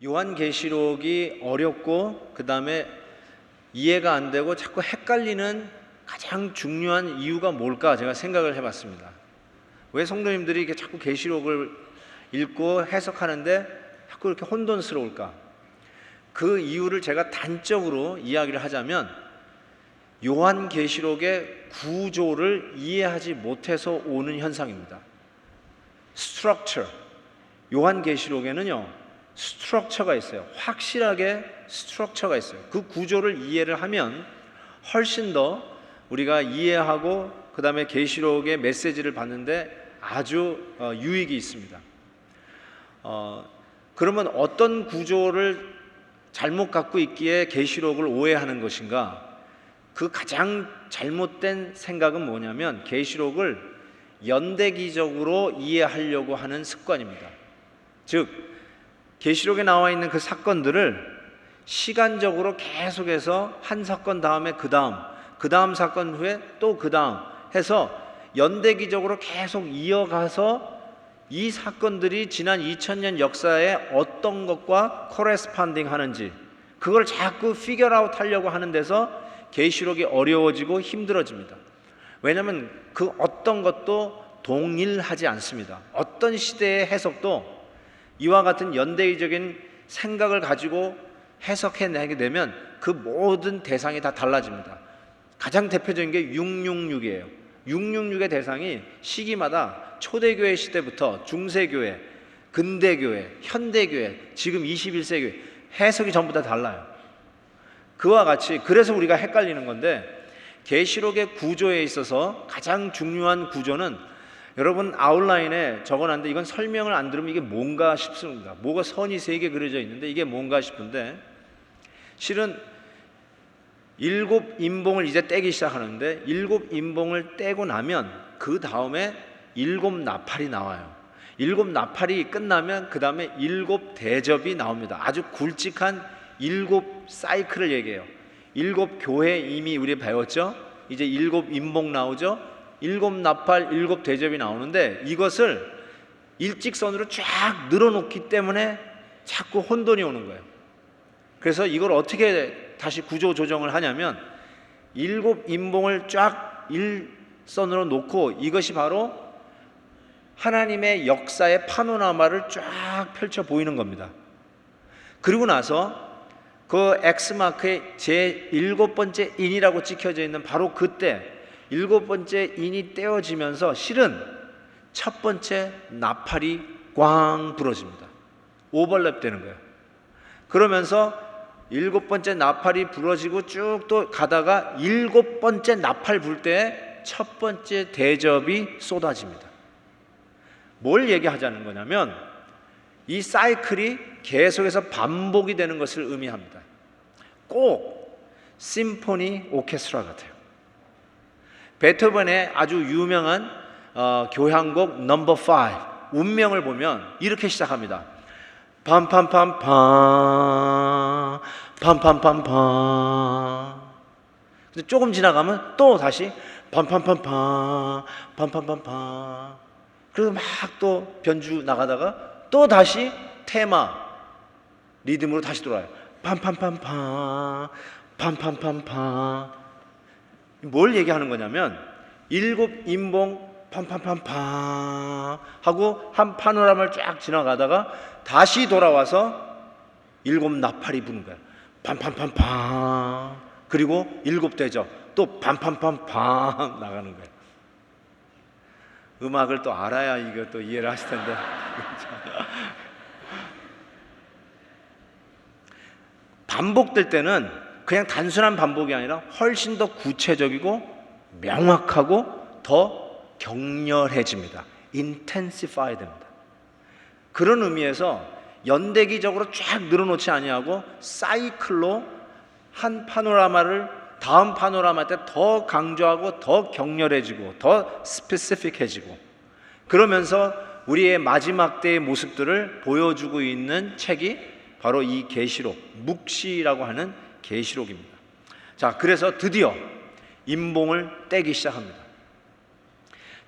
요한계시록이 어렵고 그 다음에 이해가 안 되고 자꾸 헷갈리는 가장 중요한 이유가 뭘까 제가 생각을 해봤습니다. 왜 성도님들이 이렇게 자꾸 계시록을 읽고 해석하는데 자꾸 이렇게 혼돈스러울까? 그 이유를 제가 단적으로 이야기를 하자면 요한계시록의 구조를 이해하지 못해서 오는 현상입니다. 스트럭처. 요한계시록에는요 스트럭처가 있어요. 확실하게 스트럭처가 있어요. 그 구조를 이해를 하면 훨씬 더 우리가 이해하고 그 다음에 계시록의 메시지를 받는데 아주 유익이 있습니다. 그러면 어떤 구조를 잘못 갖고 있기에 계시록을 오해하는 것인가? 그 가장 잘못된 생각은 뭐냐면 계시록을 연대기적으로 이해하려고 하는 습관입니다. 즉 계시록에 나와 있는 그 사건들을 시간적으로 계속해서 한 사건 다음에 그 다음 사건 후에 또 그 다음 해서 연대기적으로 계속 이어가서 이 사건들이 지난 2000년 역사에 어떤 것과 코레스판딩 하는지 그걸 자꾸 피겨 아웃 하려고 하는 데서 계시록이 어려워지고 힘들어집니다. 왜냐하면 그 어떤 것도 동일하지 않습니다. 어떤 시대의 해석도 이와 같은 연대의적인 생각을 가지고 해석해내게 되면 그 모든 대상이 다 달라집니다. 가장 대표적인 게 666이에요. 666의 대상이 시기마다 초대교회 시대부터 중세교회, 근대교회, 현대교회, 지금 21세기 교회 해석이 전부 다 달라요. 그와 같이 그래서 우리가 헷갈리는 건데 계시록의 구조에 있어서 가장 중요한 구조는 여러분 아웃라인에 적어놨는데 이건 설명을 안 들으면 이게 뭔가 싶습니다. 뭐가 선이 3개 그려져 있는데 이게 뭔가 싶은데 실은 7 인봉을 이제 떼기 시작하는데 7 인봉을 떼고 나면 그 다음에 7 나팔이 나와요. 7 나팔이 끝나면 그 다음에 7 대접이 나옵니다. 아주 굵직한 7 사이클을 얘기해요. 7 교회 이미 우리 배웠죠? 이제 7 인봉 나오죠? 7 나팔, 7 대접이 나오는데 이것을 일직선으로 쫙 늘어놓기 때문에 자꾸 혼돈이 오는 거예요. 그래서 이걸 어떻게 다시 구조 조정을 하냐면 7 인봉을 쫙 일선으로 놓고 이것이 바로 하나님의 역사의 파노라마를 쫙 펼쳐 보이는 겁니다. 그리고 나서 그 X마크에 제 7번째 인이라고 찍혀져 있는 바로 그때 7번째 인이 떼어지면서 실은 첫 번째 나팔이 꽝 부러집니다. 오버랩 되는 거예요. 그러면서 7번째 나팔이 부러지고 쭉 또 가다가 7번째 나팔 불 때 첫 번째 대접이 쏟아집니다. 뭘 얘기하자는 거냐면 이 사이클이 계속해서 반복이 되는 것을 의미합니다. 꼭 심포니 오케스트라 같아요. 베토벤의 아주 유명한 교향곡 넘버 5 운명을 보면 이렇게 시작합니다. 팜팜팜팜 팜팜팜팜. 근데 조금 지나가면 또 다시 팜팜팜팜 팜팜팜팜. 그래서 막 또 변주 나가다가 또 다시 테마 리듬으로 다시 돌아요. 팜팜팜팜 팜팜팜팜. 뭘 얘기하는 거냐면 7 인봉 팜팜팜팜 하고 한 파노라마를 쫙 지나가다가 다시 돌아와서 7 나팔이 부는 거예요. 팜팜팜팜. 그리고 7 대접 또 팜팜팜팜 나가는 거예요. 음악을 또 알아야 이거 또 이해를 하실 텐데 반복될 때는 그냥 단순한 반복이 아니라 훨씬 더 구체적이고 명확하고 더 격렬해집니다. intensify 됩니다. 그런 의미에서 연대기적으로 쫙 늘어놓지 아니하고 사이클로 한 파노라마를 다음 파노라마 때 더 강조하고 더 격렬해지고 더 스페시픽해지고 그러면서 우리의 마지막 때의 모습들을 보여주고 있는 책이 바로 이 계시록, 묵시라고 하는 계시록입니다. 자, 그래서 드디어 인봉을 떼기 시작합니다.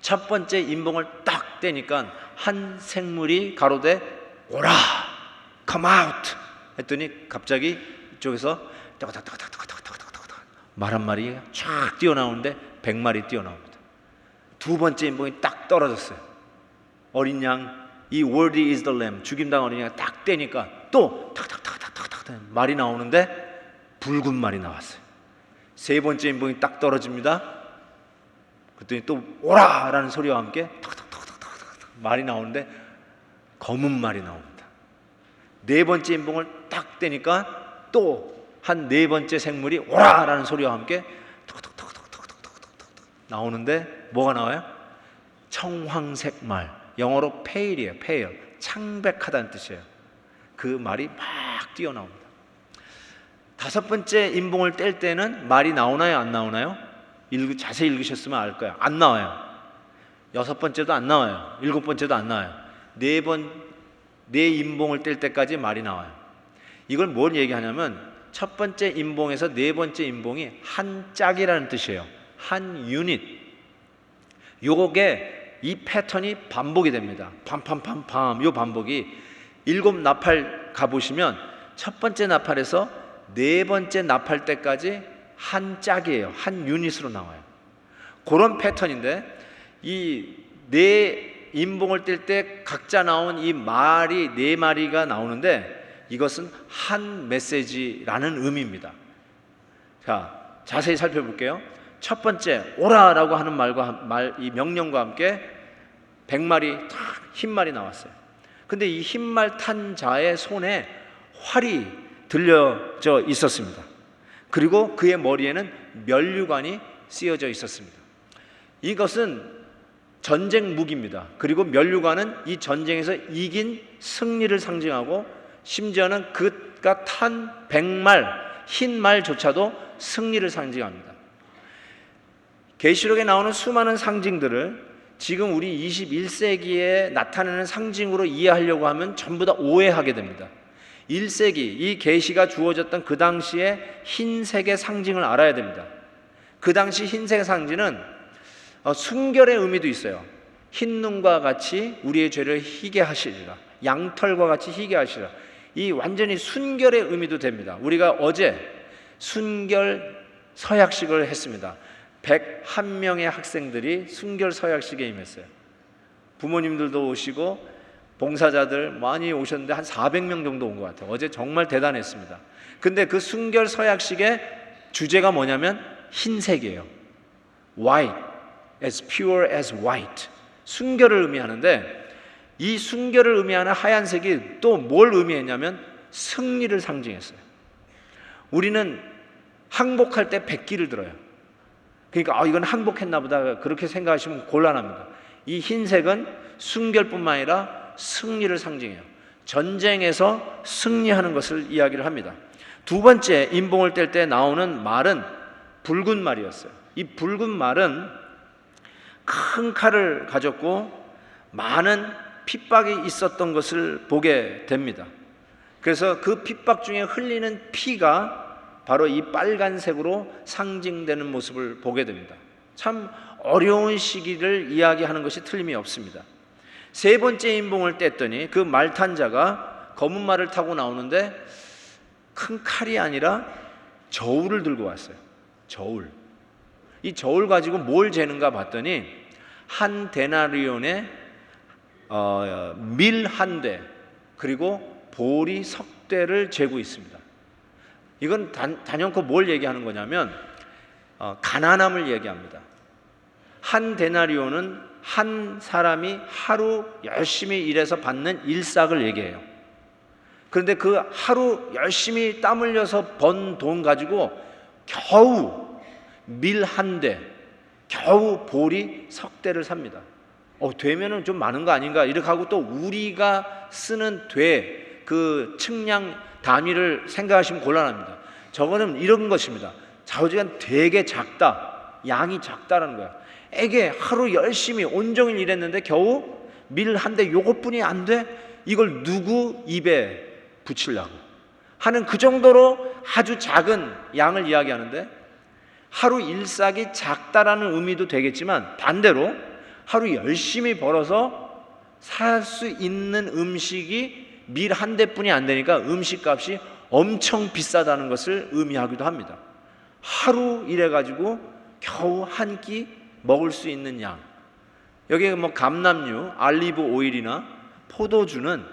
첫 번째 인봉을 딱 떼니까 한 생물이 가로되 오라, come out. 했더니 갑자기 이쪽에서 따가닥따가닥따가닥따가닥 말 한 마리 쫙 뛰어나오는데 100마리 뛰어나옵니다. 두 번째 인봉이 딱 떨어졌어요. 어린 양, 이 worthy is the lamb, 죽임당 어린 양이 딱 떼니까 또 탁탁탁탁탁탁 말이 나오는데 붉은 말이 나왔어요. 세 번째 인봉이 딱 떨어집니다. 그랬더니 또 오라라는 소리와 함께 탁탁탁탁탁 말이 나오는데 검은 말이 나옵니다. 네 번째 인봉을 딱 떼니까 또 한 네 번째 생물이 오라라는 소리와 함께 탁탁탁탁탁탁탁 나오는데 뭐가 나와요? 청황색 말, 영어로 pale이에요. pale, 창백하다는 뜻이에요. 그 말이 막 뛰어나옵니다. 다섯 번째 인봉을 뗄 때는 말이 나오나요, 안 나오나요? 자세히 읽으셨으면 알 거예요. 안 나와요. 여섯 번째도 안 나와요. 일곱 번째도 안 나와요. 네 인봉을 뗄 때까지 말이 나와요. 이걸 뭘 얘기하냐면 첫 번째 인봉에서 네 번째 인봉이 한 짝이라는 뜻이에요. 한 유닛. 요게 이 패턴이 반복이 됩니다. 팜팜팜팜 요 반복이 일곱 나팔 가보시면 첫 번째 나팔에서 네 번째 나팔 때까지 한 짝이에요. 한 유닛으로 나와요. 그런 패턴인데 이 네 인봉을 뗄 때 각자 나온 이 말이 네 마리가 나오는데 이것은 한 메시지라는 의미입니다. 자, 자세히 살펴볼게요. 첫 번째 오라라고 하는 이 명령과 함께 100마리 흰말이 나왔어요. 근데 이 흰말 탄 자의 손에 활이 들려져 있었습니다. 그리고 그의 머리에는 면류관이 쓰여져 있었습니다. 이것은 전쟁 무기입니다. 그리고 면류관은 이 전쟁에서 이긴 승리를 상징하고 심지어는 그가 탄 100말 흰말조차도 승리를 상징합니다. 계시록에 나오는 수많은 상징들을 지금 우리 21세기에 나타내는 상징으로 이해하려고 하면 전부 다 오해하게 됩니다. 1세기 이 계시가 주어졌던 그 당시에 흰색의 상징을 알아야 됩니다. 그 당시 흰색의 상징은 순결의 의미도 있어요. 흰 눈과 같이 우리의 죄를 희게 하시리라. 양털과 같이 희게 하시리라. 이 완전히 순결의 의미도 됩니다. 우리가 어제 순결 서약식을 했습니다. 101명의 학생들이 순결 서약식에 임했어요. 부모님들도 오시고 봉사자들 많이 오셨는데 한 400명 정도 온 것 같아요. 어제 정말 대단했습니다. 근데 그 순결 서약식의 주제가 뭐냐면 흰색이에요. White, as pure as white. 순결을 의미하는데 이 순결을 의미하는 하얀색이 또 뭘 의미했냐면 승리를 상징했어요. 우리는 항복할 때 백기를 들어요. 그러니까 이건 항복했나 보다 그렇게 생각하시면 곤란합니다. 이 흰색은 순결뿐만 아니라 승리를 상징해요. 전쟁에서 승리하는 것을 이야기를 합니다. 두 번째 인봉을 뗄 때 나오는 말은 붉은 말이었어요. 이 붉은 말은 큰 칼을 가졌고 많은 핍박이 있었던 것을 보게 됩니다. 그래서 그 핍박 중에 흘리는 피가 바로 이 빨간색으로 상징되는 모습을 보게 됩니다. 참 어려운 시기를 이야기하는 것이 틀림이 없습니다. 세 번째 인봉을 뗐더니 그 말탄 자가 검은 말을 타고 나오는데 큰 칼이 아니라 저울을 들고 왔어요. 저울. 이 저울 가지고 뭘 재는가 봤더니 한 데나리온에 밀 한 대 그리고 보리 석 대를 재고 있습니다. 이건 단연코 뭘 얘기하는 거냐면 가난함을 얘기합니다. 한 데나리온은 한 사람이 하루 열심히 일해서 받는 일삭을 얘기해요. 그런데 그 하루 열심히 땀 흘려서 번 돈 가지고 겨우 밀 한 대, 겨우 보리 석 대를 삽니다. 되면은 좀 많은 거 아닌가 이렇게 하고 또 우리가 쓰는 그 측량 단위를 생각하시면 곤란합니다. 저거는 이런 것입니다. 좌우지간 되게 작다, 양이 작다라는 거야. 에게 하루 열심히 온종일 일했는데 겨우 밀 한 대 요것뿐이 안 돼? 이걸 누구 입에 붙이려고 하는 그 정도로 아주 작은 양을 이야기하는데 하루 일삭이 작다라는 의미도 되겠지만 반대로 하루 열심히 벌어서 살 수 있는 음식이 밀 한 대뿐이 안 되니까 음식값이 엄청 비싸다는 것을 의미하기도 합니다. 하루 일해가지고 겨우 한 끼 먹을 수 있는 양. 여기에 뭐 감람류, 알리브 오일이나 포도주는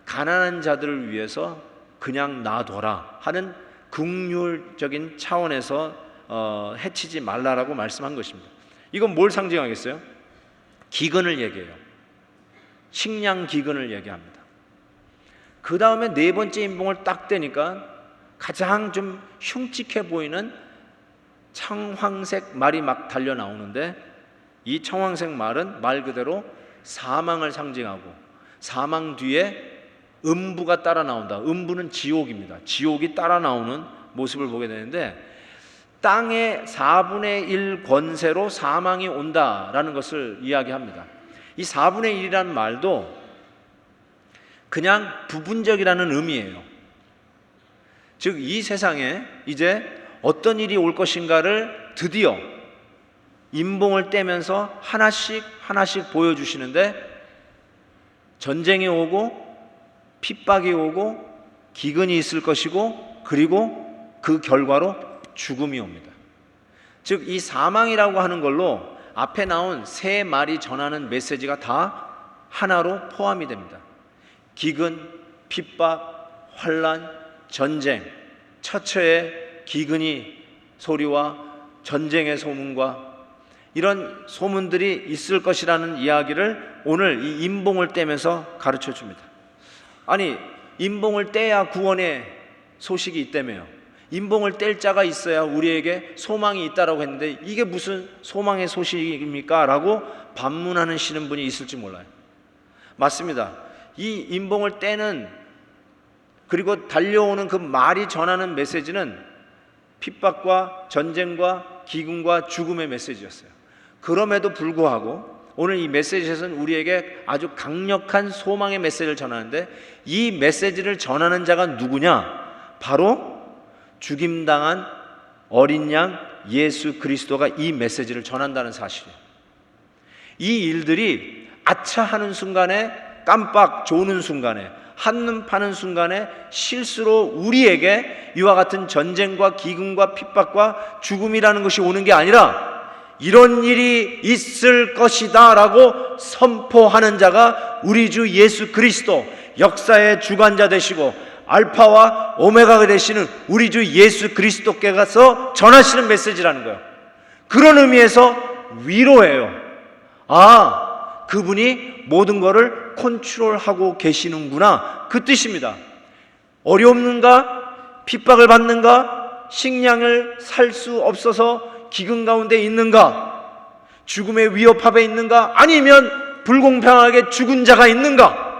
가난한 자들을 위해서 그냥 놔둬라 하는 긍휼적인 차원에서 해치지 말라라고 말씀한 것입니다. 이건 뭘 상징하겠어요? 기근을 얘기해요. 식량 기근을 얘기합니다. 그 다음에 네 번째 인봉을 딱 떼니까 가장 좀 흉측해 보이는 청황색 말이 막 달려 나오는데, 이 청황색 말은 말 그대로 사망을 상징하고, 사망 뒤에 음부가 따라 나온다. 음부는 지옥입니다. 지옥이 따라 나오는 모습을 보게 되는데, 땅의 4분의 1 권세로 사망이 온다라는 것을 이야기합니다. 이 4분의 1이라는 말도 그냥 부분적이라는 의미예요. 즉 이 세상에 이제 어떤 일이 올 것인가를 드디어 인봉을 떼면서 하나씩 하나씩 보여주시는데, 전쟁이 오고 핍박이 오고 기근이 있을 것이고, 그리고 그 결과로 죽음이 옵니다. 즉 이 사망이라고 하는 걸로 앞에 나온 세 말이 전하는 메시지가 다 하나로 포함이 됩니다. 기근, 핍박, 환난, 전쟁. 처처의 기근이 소리와 전쟁의 소문과 이런 소문들이 있을 것이라는 이야기를 오늘 이 인봉을 떼면서 가르쳐 줍니다. 아니, 인봉을 떼야 구원의 소식이 있다며요. 인봉을 뗄 자가 있어야 우리에게 소망이 있다라고 했는데, 이게 무슨 소망의 소식입니까? 라고 반문하시는 분이 있을지 몰라요. 맞습니다. 이 인봉을 떼는, 그리고 달려오는 그 말이 전하는 메시지는 핍박과 전쟁과 기근과 죽음의 메시지였어요. 그럼에도 불구하고 오늘 이 메시지에서는 우리에게 아주 강력한 소망의 메시지를 전하는데, 이 메시지를 전하는 자가 누구냐? 바로 죽임당한 어린 양 예수 그리스도가 이 메시지를 전한다는 사실이에요. 이 일들이 아차 하는 순간에, 깜빡 조는 순간에, 한눈 파는 순간에 실수로 우리에게 이와 같은 전쟁과 기근과 핍박과 죽음이라는 것이 오는 게 아니라, 이런 일이 있을 것이다 라고 선포하는 자가 우리 주 예수 그리스도, 역사의 주관자 되시고 알파와 오메가가 되시는 우리 주 예수 그리스도께서 전하시는 메시지라는 거예요. 그런 의미에서 위로예요. 아, 그분이 모든 것을 컨트롤하고 계시는구나, 그 뜻입니다. 어려움인가? 핍박을 받는가? 식량을 살 수 없어서 기근 가운데 있는가? 죽음의 위협합에 있는가? 아니면 불공평하게 죽은 자가 있는가?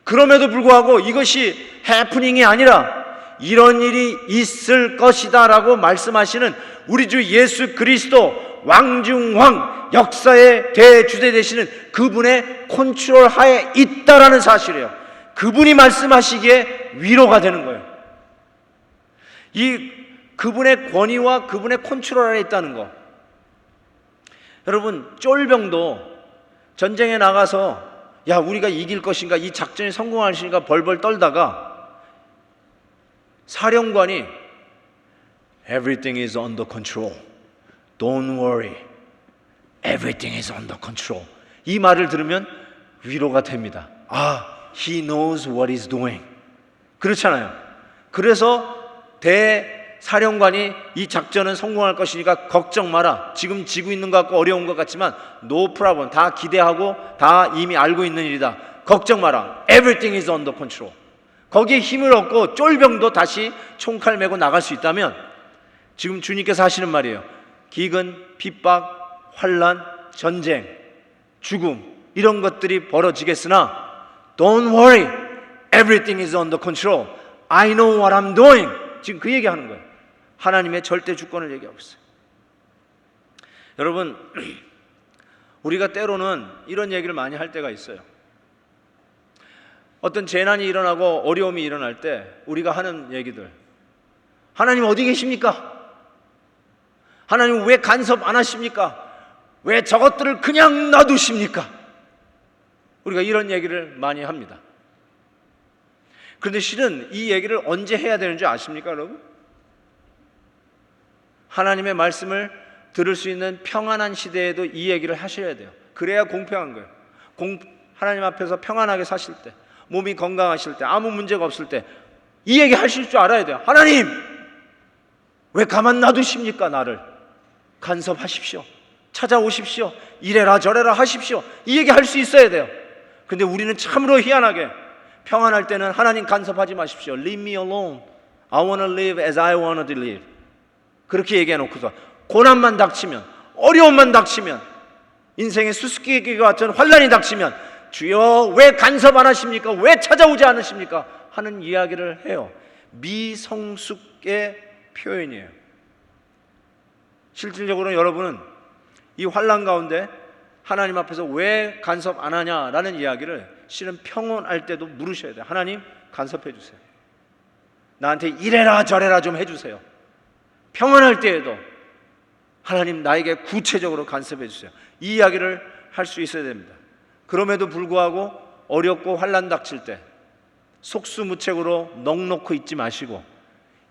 그럼에도 불구하고 이것이 해프닝이 아니라 이런 일이 있을 것이다 라고 말씀하시는 우리 주 예수 그리스도, 왕중왕, 역사의 대주대 되시는 그분의 컨트롤 하에 있다라는 사실이에요. 그분이 말씀하시기에 위로가 되는 거예요. 이 그분의 권위와 그분의 컨트롤 하에 있다는 거. 여러분, 쫄병도 전쟁에 나가서 야, 우리가 이길 것인가, 이 작전이 성공할 것인가 벌벌 떨다가 사령관이 Everything is under control. Don't worry. Everything is under control. 이 말을 들으면 위로가 됩니다. 아, He knows what he's doing. 그렇잖아요. 그래서 대사령관이 이 작전은 성공할 것이니까 걱정 마라. 지금 지고 있는 것 같고 어려운 것 같지만 No problem. 다 기대하고 다 이미 알고 있는 일이다. 걱정 마라. Everything is under control. 거기에 힘을 얻고 쫄병도 다시 총칼 메고 나갈 수 있다면, 지금 주님께서 하시는 말이에요. 기근, 핍박, 환난, 전쟁, 죽음, 이런 것들이 벌어지겠으나 Don't worry. Everything is under control. I know what I'm doing. 지금 그 얘기하는 거예요. 하나님의 절대 주권을 얘기하고 있어요. 여러분, 우리가 때로는 이런 얘기를 많이 할 때가 있어요. 어떤 재난이 일어나고 어려움이 일어날 때 우리가 하는 얘기들, 하나님 어디 계십니까? 하나님 왜 간섭 안 하십니까? 왜 저것들을 그냥 놔두십니까? 우리가 이런 얘기를 많이 합니다. 그런데 실은 이 얘기를 언제 해야 되는 줄 아십니까, 여러분? 하나님의 말씀을 들을 수 있는 평안한 시대에도 이 얘기를 하셔야 돼요. 그래야 공평한 거예요. 하나님 앞에서 평안하게 사실 때, 몸이 건강하실 때, 아무 문제가 없을 때 이 얘기 하실 줄 알아야 돼요. 하나님, 왜 가만 놔두십니까? 나를 간섭하십시오. 찾아오십시오. 이래라 저래라 하십시오. 이 얘기 할 수 있어야 돼요. 근데 우리는 참으로 희한하게 평안할 때는 하나님 간섭하지 마십시오. Leave me alone. I want to live as I want to live. 그렇게 얘기해놓고서 고난만 닥치면, 어려움만 닥치면, 인생의 수수께끼와 같은 환난이 닥치면 주여 왜 간섭 안 하십니까? 왜 찾아오지 않으십니까? 하는 이야기를 해요. 미성숙의 표현이에요. 실질적으로 여러분은 이 환난 가운데 하나님 앞에서 왜 간섭 안 하냐라는 이야기를 실은 평온할 때도 물으셔야 돼요. 하나님, 간섭해 주세요. 나한테 이래라 저래라 좀 해주세요. 평온할 때에도 하나님, 나에게 구체적으로 간섭해 주세요. 이 이야기를 할 수 있어야 됩니다. 그럼에도 불구하고 어렵고 환난 닥칠 때 속수무책으로 넋놓고 있지 마시고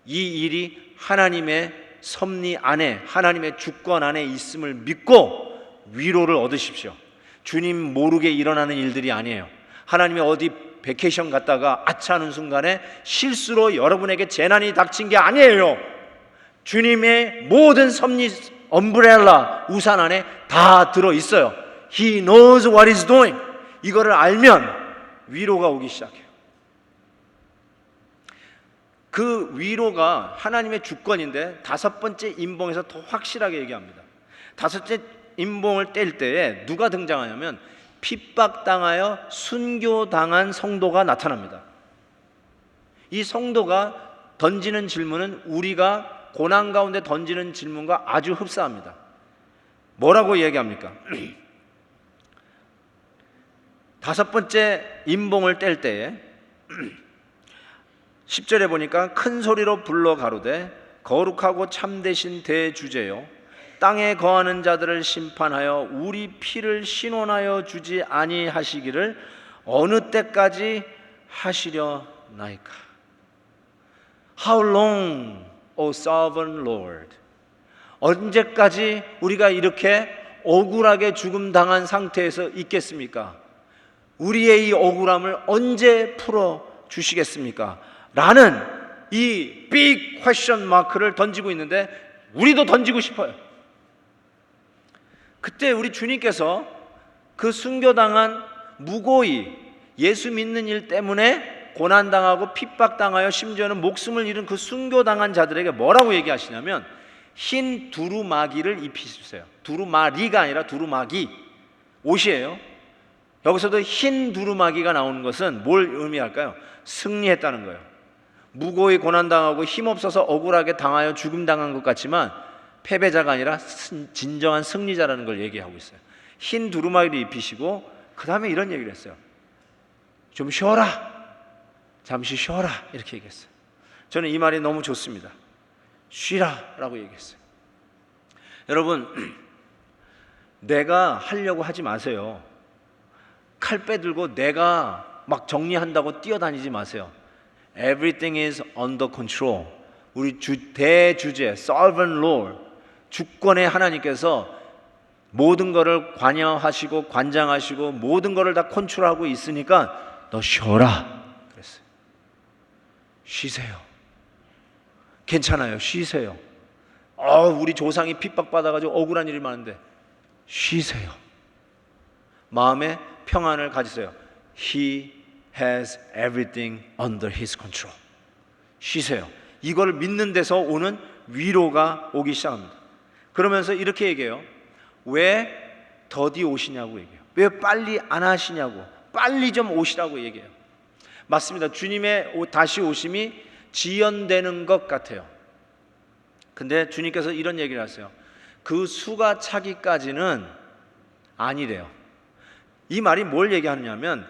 이 일이 하나님의 섭리 안에, 하나님의 주권 안에 있음을 믿고 위로를 얻으십시오. 주님 모르게 일어나는 일들이 아니에요. 하나님이 어디 베케이션 갔다가 아차하는 순간에 실수로 여러분에게 재난이 닥친 게 아니에요. 주님의 모든 섭리 엄브렐라 우산 안에 다 들어있어요. He knows what he's doing. 이거를 알면 위로가 오기 시작해요. 그 위로가 하나님의 주권인데 다섯 번째 임봉에서 더 확실하게 얘기합니다. 다섯째 임봉을 뗄 때에 누가 등장하냐면 핍박당하여 순교당한 성도가 나타납니다. 이 성도가 던지는 질문은 우리가 고난 가운데 던지는 질문과 아주 흡사합니다. 뭐라고 얘기합니까? 다섯 번째 임봉을 뗄 때에 10절에 보니까 큰 소리로 불러 가로되 거룩하고 참되신 대주제요 땅에 거하는 자들을 심판하여 우리 피를 신원하여 주지 아니하시기를 어느 때까지 하시려나이까. How long, O sovereign Lord? 언제까지 우리가 이렇게 억울하게 죽음당한 상태에서 있겠습니까? 우리의 이 억울함을 언제 풀어주시겠습니까? 라는 이 빅 퀘션 마크를 던지고 있는데 우리도 던지고 싶어요. 그때 우리 주님께서 그 순교당한 무고히 예수 믿는 일 때문에 고난당하고 핍박당하여 심지어는 목숨을 잃은 그 순교당한 자들에게 뭐라고 얘기하시냐면 흰 두루마기를 입히주세요. 두루마리가 아니라 두루마기, 옷이에요. 여기서도 흰 두루마기가 나오는 것은 뭘 의미할까요? 승리했다는 거예요. 무고히 고난당하고 힘없어서 억울하게 당하여 죽음당한 것 같지만 패배자가 아니라 진정한 승리자라는 걸 얘기하고 있어요. 흰 두루마기를 입히시고 그 다음에 이런 얘기를 했어요. 좀 쉬어라, 잠시 쉬어라, 이렇게 얘기했어요. 저는 이 말이 너무 좋습니다. 쉬라 라고 얘기했어요. 여러분, 내가 하려고 하지 마세요. 칼 빼들고 내가 막 정리한다고 뛰어다니지 마세요. Everything is under control. 우리 대주제 Sovereign Lord, 주권의 하나님께서 모든 것을 관여하시고 관장하시고 모든 것을 다 컨트롤하고 있으니까 너 쉬어라 그랬어요. 쉬세요. 괜찮아요. 쉬세요. 우리 조상이 핍박받아가지고 억울한 일이 많은데 쉬세요. 마음에 평안을 가지세요. He has everything under his control. 쉬세요. 이걸 믿는 데서 오는 위로가 오기 시작합니다. 그러면서 이렇게 얘기해요. 왜 더디 오시냐고 얘기해요. 왜 빨리 안 하시냐고, 빨리 좀 오시라고 얘기해요. 맞습니다. 주님의 다시 오심이 지연되는 것 같아요. 근데 주님께서 이런 얘기를 하세요. 그 수가 차기까지는 아니래요. 이 말이 뭘 얘기하느냐면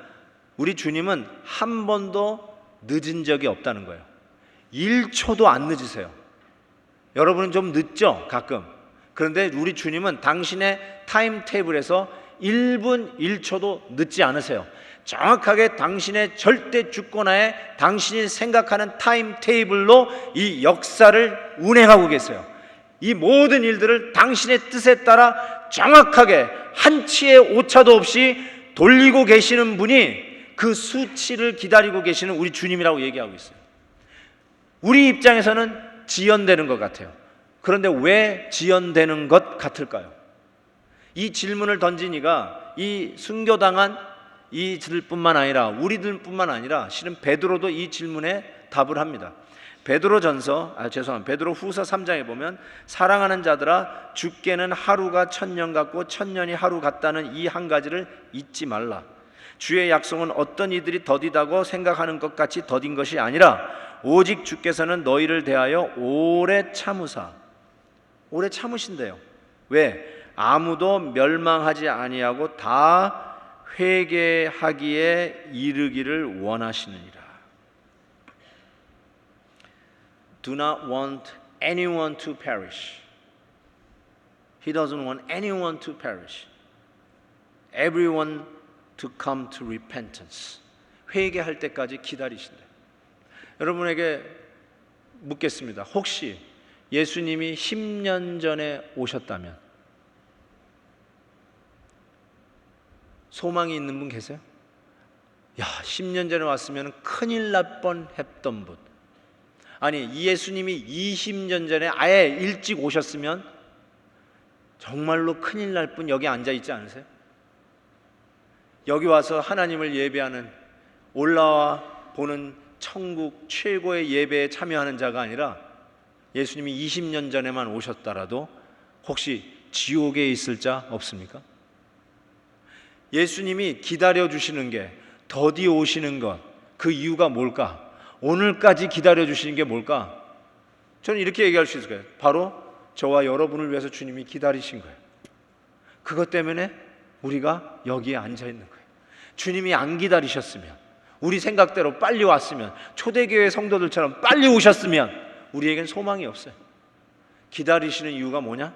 우리 주님은 한 번도 늦은 적이 없다는 거예요. 1초도 안 늦으세요. 여러분은 좀 늦죠? 가끔. 그런데 우리 주님은 당신의 타임 테이블에서 1분 1초도 늦지 않으세요. 정확하게 당신의 절대 주권하에 당신이 생각하는 타임 테이블로 이 역사를 운행하고 계세요. 이 모든 일들을 당신의 뜻에 따라 정확하게 한치의 오차도 없이 돌리고 계시는 분이 그 수치를 기다리고 계시는 우리 주님이라고 얘기하고 있어요. 우리 입장에서는 지연되는 것 같아요. 그런데 왜 지연되는 것 같을까요? 이 질문을 던진 이가 이 순교당한 이들뿐만 아니라 우리들뿐만 아니라 실은 베드로도 이 질문에 답을 합니다. 베드로 후서 3장에 보면 사랑하는 자들아 죽게는 하루가 1000년 같고 1000년이 하루 같다는 이 한 가지를 잊지 말라. 주의 약속은 어떤 이들이 더디다고 생각하는 것 같이 더딘 것이 아니라 오직 주께서는 너희를 대하여 오래 참으신대요. 왜? 아무도 멸망하지 아니하고 다 회개하기에 이르기를 원하시느니라. Do not want anyone to perish. He doesn't want anyone to perish. Everyone to come to repentance. 회개할 때까지 기다리신다. 여러분에게 묻겠습니다. 혹시 예수님이 10년 전에 오셨다면 소망이 있는 분 계세요? 10년 전에 왔으면 큰일 날 뻔했던 분. 아니, 이 예수님이 20년 전에 아예 일찍 오셨으면 정말로 큰일 날 분 여기 앉아 있지 않으세요? 여기 와서 하나님을 예배하는, 올라와 보는 천국 최고의 예배에 참여하는 자가 아니라 예수님이 20년 전에만 오셨더라도 혹시 지옥에 있을 자 없습니까? 예수님이 기다려주시는 게, 더디 오시는 것, 그 이유가 뭘까? 오늘까지 기다려주시는 게 뭘까? 저는 이렇게 얘기할 수 있을 거예요. 바로 저와 여러분을 위해서 주님이 기다리신 거예요. 그것 때문에 우리가 여기에 앉아 있는 거예요. 주님이 안 기다리셨으면, 우리 생각대로 빨리 왔으면, 초대교회 성도들처럼 빨리 오셨으면 우리에겐 소망이 없어요. 기다리시는 이유가 뭐냐?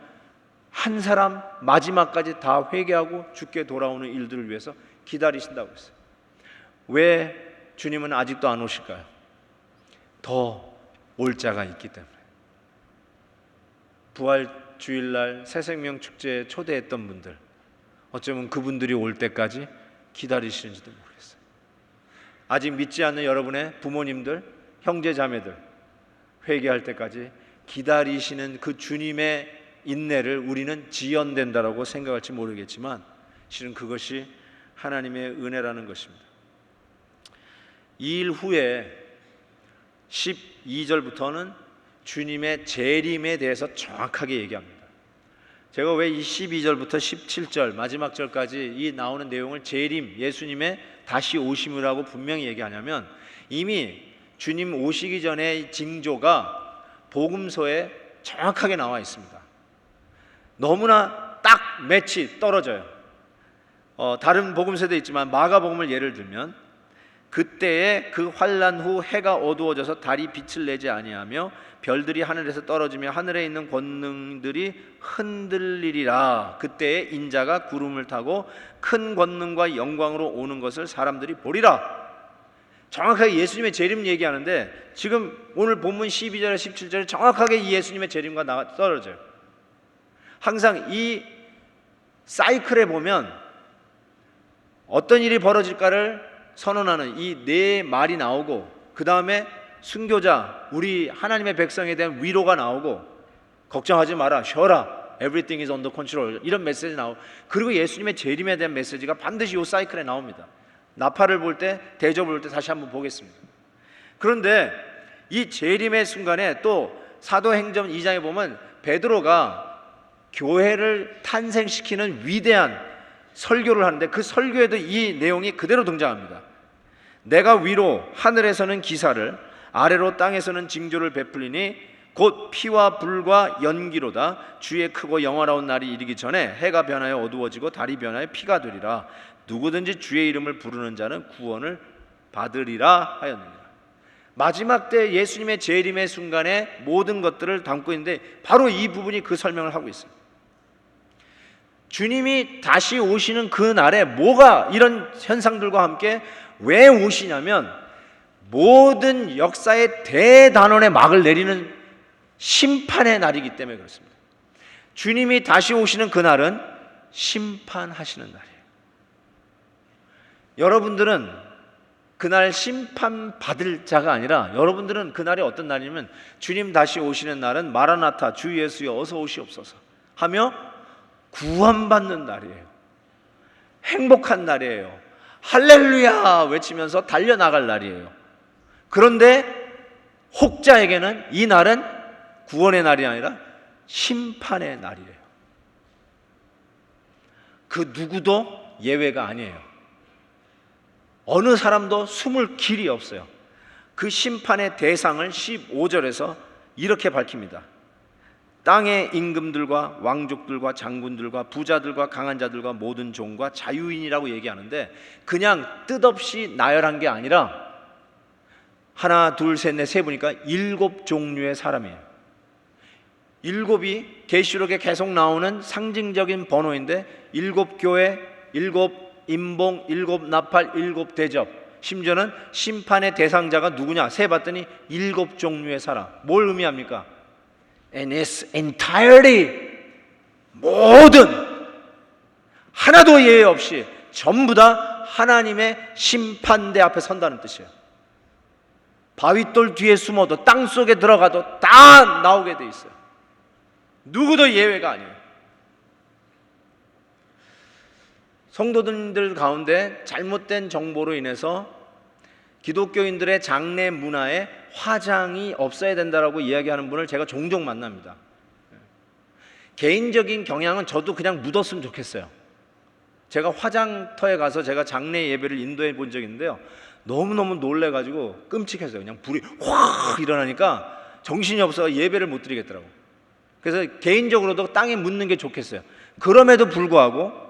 한 사람 마지막까지 다 회개하고 주께 돌아오는 일들을 위해서 기다리신다고 했어요. 왜 주님은 아직도 안 오실까요? 더 올 자가 있기 때문에. 부활 주일날 새생명 축제에 초대했던 분들, 어쩌면 그분들이 올 때까지 기다리시는지도 모르겠어요. 아직 믿지 않는 여러분의 부모님들, 형제 자매들, 회개할 때까지 기다리시는 그 주님의 인내를 우리는 지연된다라고 생각할지 모르겠지만 실은 그것이 하나님의 은혜라는 것입니다. 이 일 후에 12절부터는 주님의 재림에 대해서 정확하게 얘기합니다. 제가 왜 이 12절부터 17절 마지막 절까지 이 나오는 내용을 재림, 예수님의 다시 오심이라고 분명히 얘기하냐면 이미 주님 오시기 전의 징조가 복음서에 정확하게 나와 있습니다. 너무나 딱 매치 떨어져요. 다른 복음서도 있지만 마가복음을 예를 들면 그때에 그 환난 후 해가 어두워져서 달이 빛을 내지 아니하며 별들이 하늘에서 떨어지며 하늘에 있는 권능들이 흔들리리라. 그때에 인자가 구름을 타고 큰 권능과 영광으로 오는 것을 사람들이 보리라. 정확하게 예수님의 재림 얘기하는데 지금 오늘 본문 12절에 17절에 정확하게 이 예수님의 재림과 떨어져요. 항상 이 사이클에 보면 어떤 일이 벌어질까를 선언하는 이 네 말이 나오고 그 다음에 순교자, 우리 하나님의 백성에 대한 위로가 나오고 걱정하지 마라, 쉬어라, everything is under control, 이런 메시지 나오고, 그리고 예수님의 재림에 대한 메시지가 반드시 이 사이클에 나옵니다. 나팔을 볼 때, 대접을 볼 때 다시 한번 보겠습니다. 그런데 이 재림의 순간에 또 사도행전 2장에 보면 베드로가 교회를 탄생시키는 위대한 설교를 하는데 그 설교에도 이 내용이 그대로 등장합니다. 내가 위로 하늘에서는 기사를, 아래로 땅에서는 징조를 베풀리니 곧 피와 불과 연기로다. 주의 크고 영화로운 날이 이르기 전에 해가 변하여 어두워지고 달이 변하여 피가 되리라. 누구든지 주의 이름을 부르는 자는 구원을 받으리라 하였느니라. 마지막 때 예수님의 재림의 순간에 모든 것들을 담고 있는데 바로 이 부분이 그 설명을 하고 있습니다. 주님이 다시 오시는 그 날에 뭐가 이런 현상들과 함께 왜 오시냐면 모든 역사의 대단원의 막을 내리는 심판의 날이기 때문에 그렇습니다. 주님이 다시 오시는 그날은 심판하시는 날이에요. 여러분들은 그날 심판받을 자가 아니라 여러분들은 그날이 어떤 날이냐면 주님 다시 오시는 날은 마라나타 주 예수여 어서 오시옵소서 하며 구원받는 날이에요. 행복한 날이에요. 할렐루야 외치면서 달려나갈 날이에요. 그런데 혹자에게는 이 날은 구원의 날이 아니라 심판의 날이에요. 그 누구도 예외가 아니에요. 어느 사람도 숨을 길이 없어요. 그 심판의 대상을 15절에서 이렇게 밝힙니다. 땅의 임금들과 왕족들과 장군들과 부자들과 강한 자들과 모든 종과 자유인이라고 얘기하는데 그냥 뜻없이 나열한 게 아니라 하나 둘 셋 넷 세 보니까 7종류의 사람이에요. 7이 계시록에 계속 나오는 상징적인 번호인데 7교회, 7인봉, 7나팔, 7대접, 심지어는 심판의 대상자가 누구냐 세봤더니 7종류의 사람. 뭘 의미합니까? In its entirety, 모든 하나도 예외 없이 전부 다 하나님의 심판대 앞에 선다는 뜻이에요. 바위돌 뒤에 숨어도 땅속에 들어가도 다 나오게 돼 있어요. 누구도 예외가 아니에요. 성도들 가운데 잘못된 정보로 인해서 기독교인들의 장례 문화에 화장이 없어야 된다라고 이야기하는 분을 제가 종종 만납니다. 개인적인 경향은 저도 그냥 묻었으면 좋겠어요. 제가 화장터에 가서 제가 장례 예배를 인도해 본 적이 있는데요, 너무너무 놀래가지고 끔찍했어요. 그냥 불이 확 일어나니까 정신이 없어서 예배를 못 드리겠더라고요. 그래서 개인적으로도 땅에 묻는 게 좋겠어요. 그럼에도 불구하고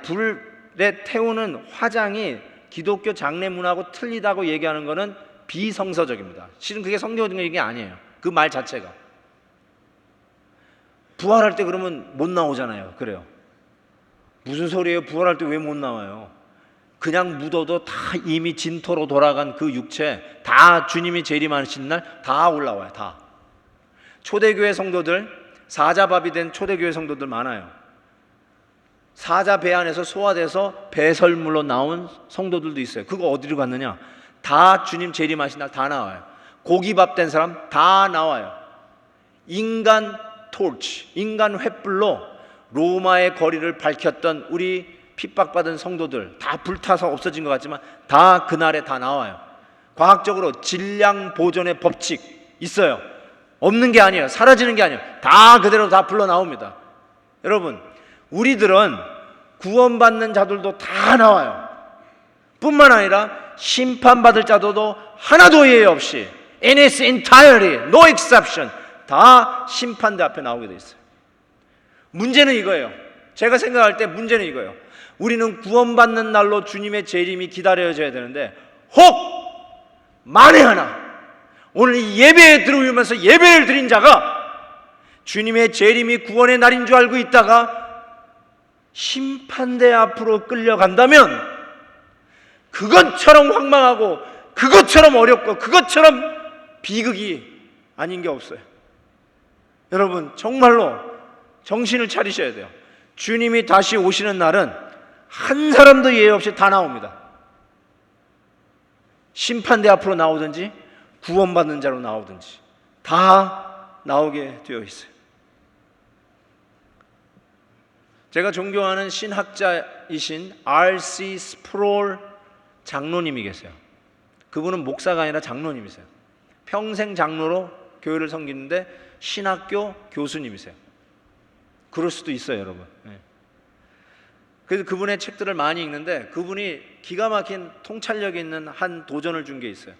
불에 태우는 화장이 기독교 장례 문화하고 틀리다고 얘기하는 것은 비성서적입니다. 실은 그게 성경적인 얘기 아니에요. 그 말 자체가. 부활할 때 그러면 못 나오잖아요. 그래요. 무슨 소리예요? 부활할 때 왜 못 나와요? 그냥 묻어도 다 이미 진토로 돌아간 그 육체 다 주님이 재림하신 날 다 올라와요. 다. 초대교회 성도들, 사자밥이 된 초대교회 성도들 많아요. 사자 배 안에서 소화돼서 배설물로 나온 성도들도 있어요. 그거 어디로 갔느냐? 다 주님 재림하신 날 다 나와요. 고기밥 된 사람 다 나와요. 인간 토치, 인간 횃불로 로마의 거리를 밝혔던 우리 핍박받은 성도들 다 불타서 없어진 것 같지만 다 그날에 다 나와요. 과학적으로 질량 보존의 법칙 있어요. 없는 게 아니에요. 사라지는 게 아니에요. 다 그대로 다 불러 나옵니다. 여러분, 우리들은 구원받는 자들도 다 나와요. 뿐만 아니라 심판받을 자들도 하나도 예외 없이 in its entirety, no exception 다 심판대 앞에 나오게 돼 있어요. 문제는 이거예요. 제가 생각할 때 문제는 이거예요. 우리는 구원받는 날로 주님의 재림이 기다려져야 되는데 혹 만에 하나 오늘 이 예배에 들어오면서 예배를 드린 자가 주님의 재림이 구원의 날인 줄 알고 있다가 심판대 앞으로 끌려간다면 그것처럼 황망하고 그것처럼 어렵고 그것처럼 비극이 아닌 게 없어요. 여러분 정말로 정신을 차리셔야 돼요. 주님이 다시 오시는 날은 한 사람도 예외 없이 다 나옵니다. 심판대 앞으로 나오든지 구원받는 자로 나오든지 다 나오게 되어 있어요. 제가 존경하는 신학자이신 R.C. 스프롤 장로님이 계세요. 그분은 목사가 아니라 장로님이세요. 평생 장로로 교회를 섬기는데 신학교 교수님이세요. 그럴 수도 있어요, 여러분. 그래서 그분의 책들을 많이 읽는데 그분이 기가 막힌 통찰력 있는 한 도전을 준 게 있어요.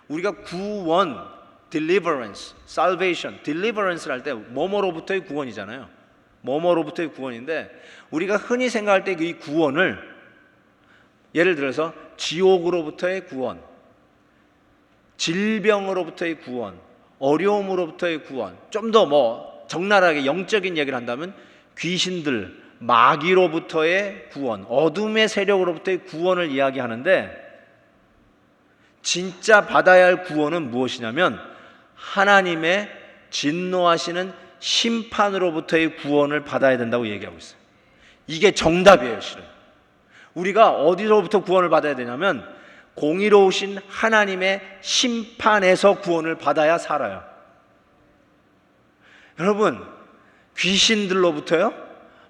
우리가 구원, deliverance, salvation, deliverance를 할 때 뭐뭐로부터의 구원이잖아요. 뭐뭐로부터의 구원인데 우리가 흔히 생각할 때 이 구원을 예를 들어서 지옥으로부터의 구원, 질병으로부터의 구원, 어려움으로부터의 구원, 좀 더 적나라하게 영적인 얘기를 한다면 귀신들, 마귀로부터의 구원, 어둠의 세력으로부터의 구원을 이야기하는데, 진짜 받아야 할 구원은 무엇이냐면 하나님의 진노하시는 심판으로부터의 구원을 받아야 된다고 얘기하고 있어요. 이게 정답이에요. 실은 우리가 어디로부터 구원을 받아야 되냐면 공의로우신 하나님의 심판에서 구원을 받아야 살아요. 여러분, 귀신들로부터요,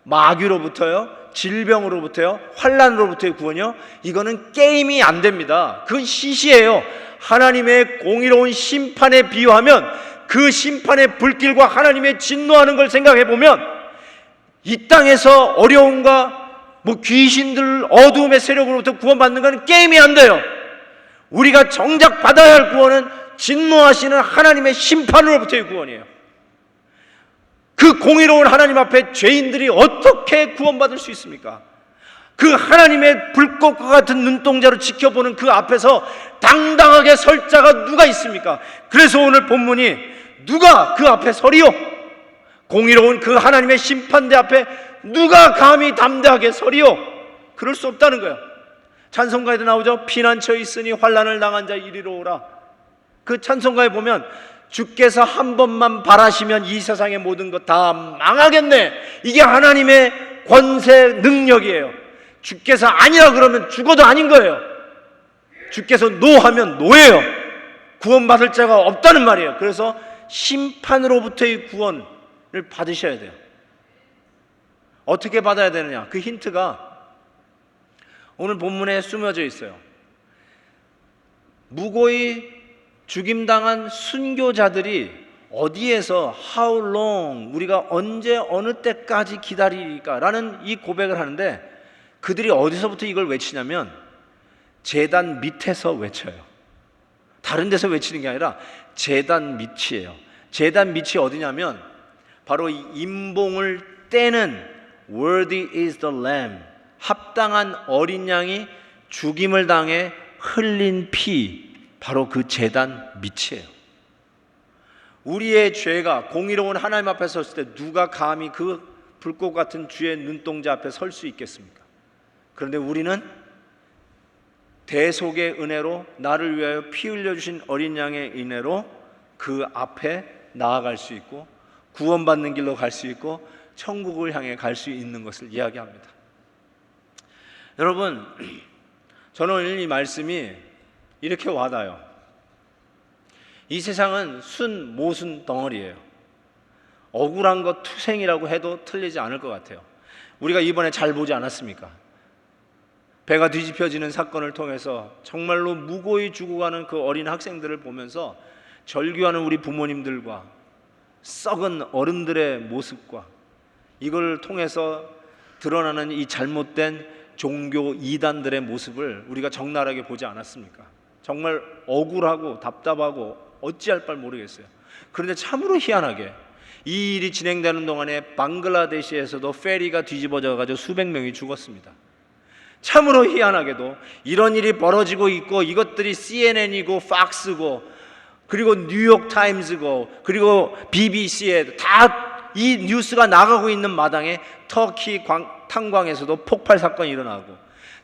마귀로부터요, 질병으로부터요, 환난으로부터의 구원이요, 이거는 게임이 안 됩니다. 그건 시시해요. 하나님의 공의로운 심판에 비유하면 그 심판의 불길과 하나님의 진노하는 걸 생각해 보면 이 땅에서 어려움과 귀신들, 어두움의 세력으로부터 구원받는 건 게임이 안 돼요. 우리가 정작 받아야 할 구원은 진노하시는 하나님의 심판으로부터의 구원이에요. 그 공의로운 하나님 앞에 죄인들이 어떻게 구원받을 수 있습니까? 그 하나님의 불꽃과 같은 눈동자로 지켜보는 그 앞에서 당당하게 설 자가 누가 있습니까? 그래서 오늘 본문이 누가 그 앞에 서리요? 공의로운 그 하나님의 심판대 앞에 누가 감히 담대하게 서리요? 그럴 수 없다는 거예요. 찬송가에도 나오죠. 피난처 있으니 환난을 당한 자 이리로 오라. 그 찬송가에 보면 주께서 한 번만 바라시면 이 세상의 모든 것 다 망하겠네. 이게 하나님의 권세 능력이에요. 주께서 아니라 그러면 죽어도 아닌 거예요. 주께서 노하면 노예요. 구원받을 자가 없다는 말이에요. 그래서 심판으로부터의 구원을 받으셔야 돼요. 어떻게 받아야 되느냐? 그 힌트가 오늘 본문에 숨어져 있어요. 무고히 죽임당한 순교자들이 어디에서 how long, 우리가 언제 어느 때까지 기다리리까라는 이 고백을 하는데, 그들이 어디서부터 이걸 외치냐면 제단 밑에서 외쳐요. 다른 데서 외치는 게 아니라 제단 밑이에요. 제단 밑이 어디냐면 바로 이 임봉을 떼는 worthy is the lamb, 합당한 어린 양이 죽임을 당해 흘린 피, 바로 그 제단 밑이에요. 우리의 죄가 공의로운 하나님 앞에 섰을 때 누가 감히 그 불꽃 같은 주의 눈동자 앞에 설 수 있겠습니까? 그런데 우리는 대속의 은혜로, 나를 위하여 피 흘려주신 어린 양의 은혜로 그 앞에 나아갈 수 있고 구원받는 길로 갈 수 있고 천국을 향해 갈 수 있는 것을 이야기합니다. 여러분, 저는 오늘 이 말씀이 이렇게 와닿아요. 이 세상은 순 모순 덩어리예요. 억울한 것 투생이라고 해도 틀리지 않을 것 같아요. 우리가 이번에 잘 보지 않았습니까? 배가 뒤집혀지는 사건을 통해서 정말로 무고히 죽어가는 그 어린 학생들을 보면서 절규하는 우리 부모님들과 썩은 어른들의 모습과 이걸 통해서 드러나는 이 잘못된 종교 이단들의 모습을 우리가 적나라하게 보지 않았습니까? 정말 억울하고 답답하고 어찌할 바를 모르겠어요. 그런데 참으로 희한하게 이 일이 진행되는 동안에 방글라데시에서도 페리가 뒤집어져 가지고 수백 명이 죽었습니다. 참으로 희한하게도 이런 일이 벌어지고 있고 이것들이 CNN이고 팍스고 그리고 뉴욕타임즈고 그리고 BBC에 다 이 뉴스가 나가고 있는 마당에 터키 탄광에서도 폭발 사건이 일어나고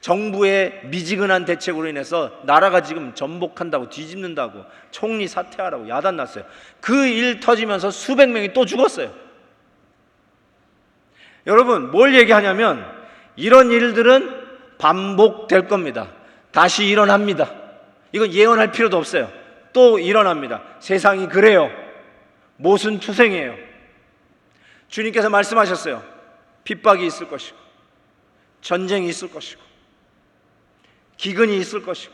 정부의 미지근한 대책으로 인해서 나라가 지금 전복한다고 뒤집는다고 총리 사퇴하라고 야단났어요. 그 일 터지면서 수백 명이 또 죽었어요. 여러분, 뭘 얘기하냐면 이런 일들은 반복될 겁니다. 다시 일어납니다. 이건 예언할 필요도 없어요. 또 일어납니다. 세상이 그래요. 모순투생이에요. 주님께서 말씀하셨어요. 핍박이 있을 것이고 전쟁이 있을 것이고 기근이 있을 것이고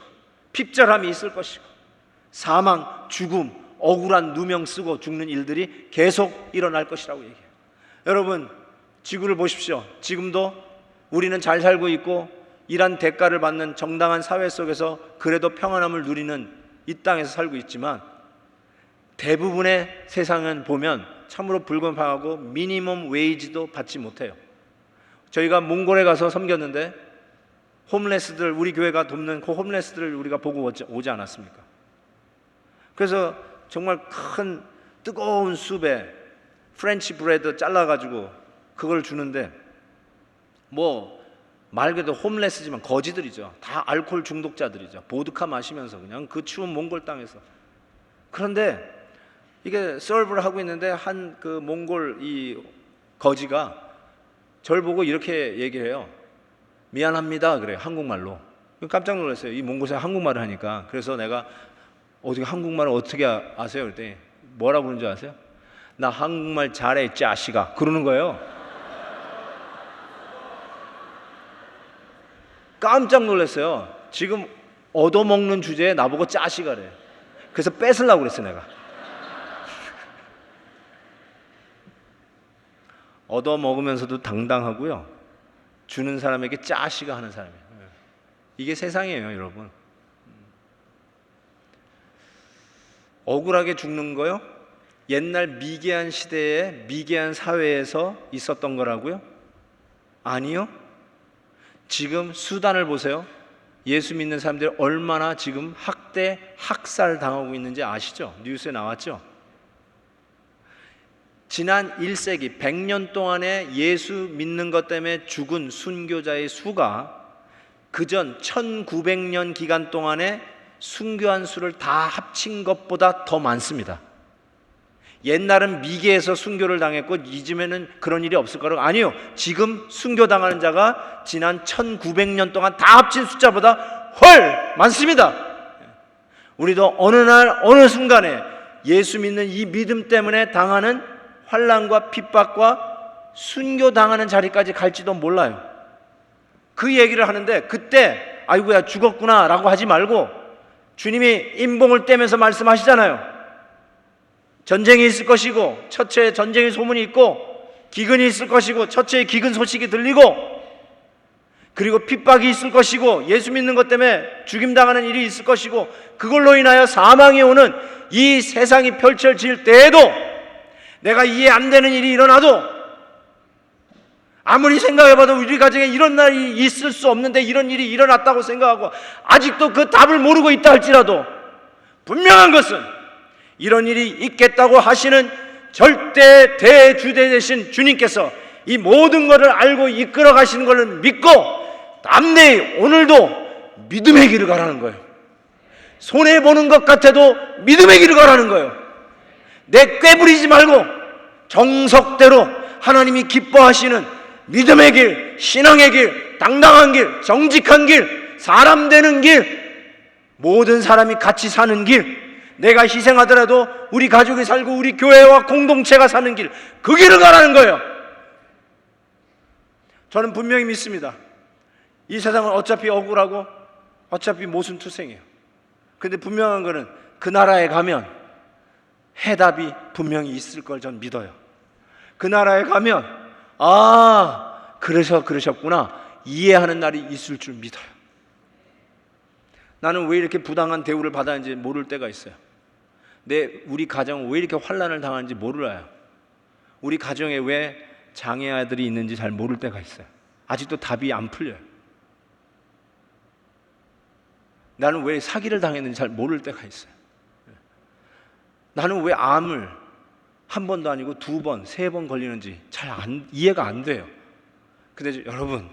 핍절함이 있을 것이고 사망, 죽음, 억울한 누명 쓰고 죽는 일들이 계속 일어날 것이라고 얘기해요. 여러분, 지구를 보십시오. 지금도 우리는 잘 살고 있고 일한 대가를 받는 정당한 사회 속에서 그래도 평안함을 누리는 이 땅에서 살고 있지만 대부분의 세상은 보면 참으로 불공평하고 미니멈 웨이지도 받지 못해요. 저희가 몽골에 가서 섬겼는데 홈레스들, 우리 교회가 돕는 그 홈레스들을 우리가 보고 오지 않았습니까? 그래서 정말 큰 뜨거운 숲에 프렌치 브레드 잘라가지고 그걸 주는데 뭐 말 그대로 홈레스지만 거지들이죠. 다 알코올 중독자들이죠. 보드카 마시면서 그냥 그 추운 몽골 땅에서. 그런데 이게 서브를 하고 있는데 한 그 몽골 이 거지가 저를 보고 이렇게 얘기를 해요. 미안합니다 그래요. 한국말로. 깜짝 놀랐어요. 이 몽골 사람 한국말을 하니까. 그래서 내가 어떻게 한국말을 어떻게 아세요? 그랬더니 뭐라고 그러는 줄 아세요? 나 한국말 잘해 짜시가 그러는 거예요. 깜짝 놀랐어요. 지금 얻어먹는 주제에 나보고 짜시가래. 그래서 뺏으려고 그랬어요 내가. 얻어먹으면서도 당당하고요, 주는 사람에게 짜시가 하는 사람이에요. 이게 세상이에요 여러분. 억울하게 죽는 거요? 옛날 미개한 시대에 미개한 사회에서 있었던 거라고요? 아니요. 지금 수단을 보세요. 예수 믿는 사람들이 얼마나 지금 학대, 학살 당하고 있는지 아시죠? 뉴스에 나왔죠? 지난 1세기 100년 동안에 예수 믿는 것 때문에 죽은 순교자의 수가 그전 1900년 기간 동안에 순교한 수를 다 합친 것보다 더 많습니다. 옛날은 미개해서 순교를 당했고 이쯤에는 그런 일이 없을 거라고. 아니요, 지금 순교당하는 자가 지난 1900년 동안 다 합친 숫자보다 훨 많습니다. 우리도 어느 날 어느 순간에 예수 믿는 이 믿음 때문에 당하는 환난과 핍박과 순교당하는 자리까지 갈지도 몰라요. 그 얘기를 하는데 그때 아이고야 죽었구나 라고 하지 말고 주님이 인봉을 떼면서 말씀하시잖아요. 전쟁이 있을 것이고 처처에 전쟁의 소문이 있고 기근이 있을 것이고 처처에 기근 소식이 들리고 그리고 핍박이 있을 것이고 예수 믿는 것 때문에 죽임당하는 일이 있을 것이고 그걸로 인하여 사망이 오는 이 세상이 펼쳐질 때에도 내가 이해 안 되는 일이 일어나도 아무리 생각해봐도 우리 가정에 이런 날이 있을 수 없는데 이런 일이 일어났다고 생각하고 아직도 그 답을 모르고 있다 할지라도 분명한 것은 이런 일이 있겠다고 하시는 절대 대주대 되신 주님께서 이 모든 것을 알고 이끌어 가시는 것을 믿고 담대히 오늘도 믿음의 길을 가라는 거예요. 손해보는 것 같아도 믿음의 길을 가라는 거예요. 내 꾀부리지 말고 정석대로 하나님이 기뻐하시는 믿음의 길, 신앙의 길, 당당한 길, 정직한 길, 사람 되는 길, 모든 사람이 같이 사는 길, 내가 희생하더라도 우리 가족이 살고 우리 교회와 공동체가 사는 길, 그 길을 가라는 거예요. 저는 분명히 믿습니다. 이 세상은 어차피 억울하고 어차피 모순투생이에요. 그런데 분명한 거는 그 나라에 가면 해답이 분명히 있을 걸 전 믿어요. 그 나라에 가면 아 그래서 그러셨구나 이해하는 날이 있을 줄 믿어요. 나는 왜 이렇게 부당한 대우를 받았는지 모를 때가 있어요. 우리 가정은 왜 이렇게 환난을 당하는지 몰라요. 우리 가정에 왜 장애아들이 있는지 잘 모를 때가 있어요. 아직도 답이 안 풀려요. 나는 왜 사기를 당했는지 잘 모를 때가 있어요. 나는 왜 암을 한 번도 아니고 2번, 3번 걸리는지 잘 이해가 안 돼요. 근데 여러분,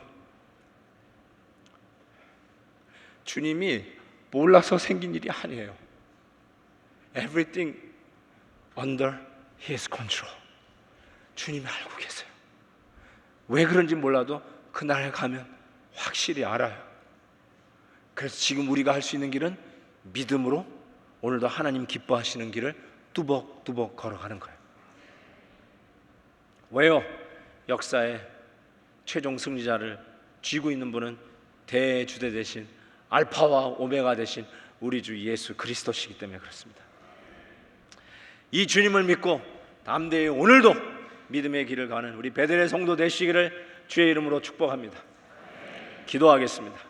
주님이 몰라서 생긴 일이 아니에요. Everything under His control. 주님이 알고 계세요. 왜 그런지 몰라도 그날에 가면 확실히 알아요. 그래서 지금 우리가 할 수 있는 길은 믿음으로 오늘도 하나님 기뻐하시는 길을 뚜벅뚜벅 걸어가는 거예요. 왜요? 역사의 최종 승리자를 쥐고 있는 분은 대주대 대신 알파와 오메가 되신 우리 주 예수 그리스도시기 때문에 그렇습니다. 이 주님을 믿고 담대히 오늘도 믿음의 길을 가는 우리 베델의 성도 되시기를 주의 이름으로 축복합니다. 기도하겠습니다.